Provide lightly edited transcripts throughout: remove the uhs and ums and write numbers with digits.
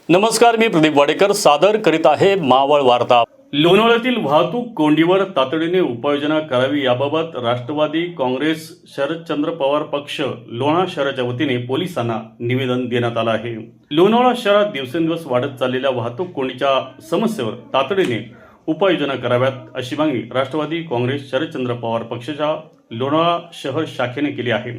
नमस्कार, मी प्रदीप वाडेकर सादर करीत आहे मावळ वार्ता। लोणावळ्यातील वाहतूक कोंडीवर तातडीने उपाययोजना करावी याबाबत राष्ट्रवादी काँग्रेस शरदचंद्र पवार पक्ष लोणा शहराच्या वतीने पोलिसांना निवेदन देण्यात आलं आहे। लोणावळा शहरात दिवसेंदिवस वाढत चाललेल्या वाहतूक कोंडीच्या समस्येवर तातडीने उपाययोजना कराव्यात अशी मागणी राष्ट्रवादी काँग्रेस शरदचंद्र पवार पक्षाच्या लोणावळा शहर शाखेने केली आहे।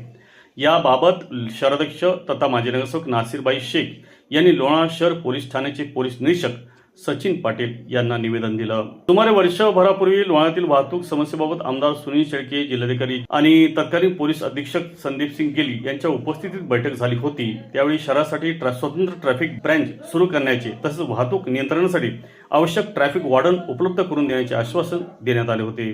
याबाबत शहराध्यक्ष तथा माजी नगरसेवक नासिरबाई शेख यांनी लोणावळा शहर पोलीस ठाण्याचे पोलीस निरीक्षक सचिन पाटील यांना निवेदन दिलं। सुमारे वर्षभरापूर्वी लोणावळ्यातील वाहतूक समस्येबाबत आमदार सुनील शेळके, जिल्हाधिकारी आणि तत्कालीन पोलीस अधीक्षक संदीप सिंग गिली यांच्या उपस्थितीत बैठक झाली होती। त्यावेळी शहरासाठी स्वतंत्र ट्रॅफिक ब्रँच सुरू करण्याचे तसेच वाहतूक नियंत्रणासाठी आवश्यक ट्रॅफिक वॉर्डन उपलब्ध करून देण्याचे आश्वासन देण्यात आले होते।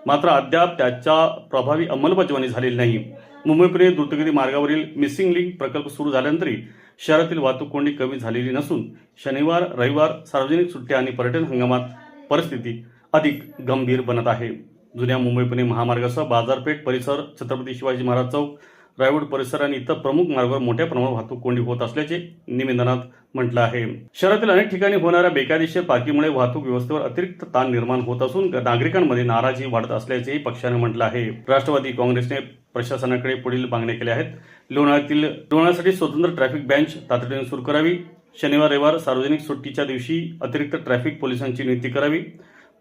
मात्र अद्याप त्याच्या प्रभावी अंमलबजावणी झालेली नाही। मुंबई पुणे द्रुतगती मार्गावरील मिसिंग लिंक प्रकल्प सुरू झाल्यानंतरही शहरातील वाहतूक कोंडी कमी झालेली नसून शनिवार, रविवार, सार्वजनिक सुट्ट्या आणि पर्यटन हंगामात परिस्थिती अधिक गंभीर बनत आहे। जुन्या मुंबई पुणे महामार्गासह बाजारपेठ परिसर, छत्रपती शिवाजी महाराज चौक, रायवड परिसर आणि इतर प्रमुख मार्गावर मोठ्या प्रमाणात वाहतूक कोंडी होत असल्याचे निवेदनात म्हटलं आहे। शहरातील अनेक ठिकाणी होणाऱ्या बेकायदेशीर पार्किंगमुळे वाहतूक व्यवस्थेवर अतिरिक्त ताण निर्माण होत असून नागरिकांमध्ये नाराजी वाढत असल्याचेही पक्षाने म्हटलं आहे। राष्ट्रवादी काँग्रेसने प्रशासनाकडे पुढील मागण्या केल्या आहेत। लोणावळ्यासाठी स्वतंत्र ट्रॅफिक ब्रँच तातडीने सुरू करावी। शनिवार, रविवार, सार्वजनिक सुट्टीच्या दिवशी अतिरिक्त ट्रॅफिक पोलिसांची नियुक्ती करावी।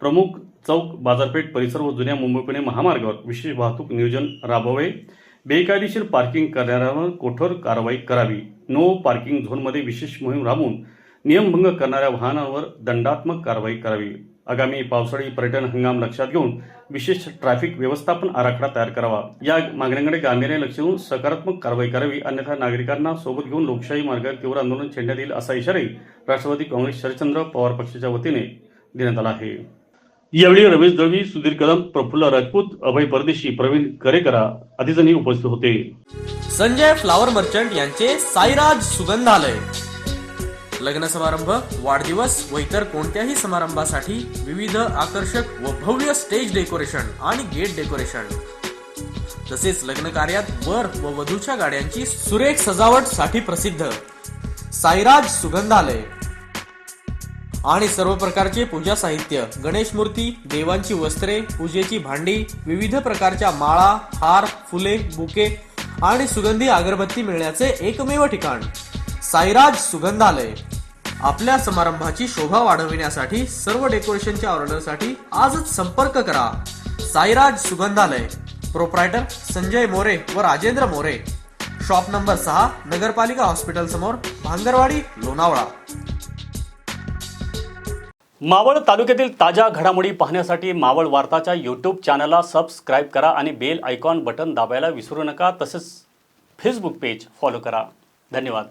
प्रमुख चौक, बाजारपेठ परिसर व जुन्या मुंबई पुणे महामार्गावर विशेष वाहतूक नियोजन राबवावे। बेकायदेशीर पार्किंग करणाऱ्यांवर कठोर कारवाई करावी। नो पार्किंग झोनमध्ये विशेष मोहीम राबवून नियमभंग करणाऱ्या वाहनांवर दंडात्मक कारवाई करावी। आगामी पावसाळी पर्यटन हंगाम लक्षात घेऊन विशेष ट्रॅफिक व्यवस्थापन आराखडा तयार करावा। या मागण्यांकडे गांभीर्याने लक्ष देऊन सकारात्मक कारवाई करावी, अन्यथा नागरिकांना सोबत घेऊन लोकशाही मार्गावर तीव्र आंदोलन छेडण्यात येईल असा इशाराही राष्ट्रवादी काँग्रेस शरदचंद्र पवार पक्षाच्या वतीने देण्यात आला आहे। यावेळी रमेश दळवी, सुधीर कदम, प्रफुल्ल राजपूत, अभय परदेशी, प्रवीण करेकरा आदी जणी उपस्थित होते। संजय फ्लावर मर्चंट यांचे साईराज सुगंधालय लग्न समारंभ, वाढदिवस व इतर कोणत्याही समारंभासाठी विविध आकर्षक व भव्य स्टेज डेकोरेशन आणि गेट डेकोरेशन तसेच लग्न कार्यात वर व वधूच्या गाड्यांची सुरेख सजावट साठी प्रसिद्ध साईराज सुगंधालय आणि सर्व प्रकारचे पूजा साहित्य, गणेश मूर्ती, देवांची वस्त्रे, पूजेची भांडी, विविध प्रकारच्या माळा, हार, फुले, बुके आणि सुगंधी अगरबत्ती मिळण्याचे एकमेव ठिकाण साईराज सुगंधालय। आपल्या समारंभाची शोभा वाढविण्यासाठी सर्व डेकोरेशनच्या ऑर्डरसाठी आजच संपर्क करा। साईराज सुगंधालय, प्रोप्रायटर संजय मोरे व राजेंद्र मोरे, शॉप नंबर 6, नगरपालिका हॉस्पिटल समोर, भांगरवाडी, लोणावळा। मावळ तालुक्यातील ताज्या घडामोडी पाहण्यासाठी मावळ वार्ताच्या YouTube चॅनलला सबस्क्राईब करा आणि बेल आयकॉन बटन दाबायला विसरू नका। तसेच फेसबुक पेज फॉलो करा। धन्यवाद।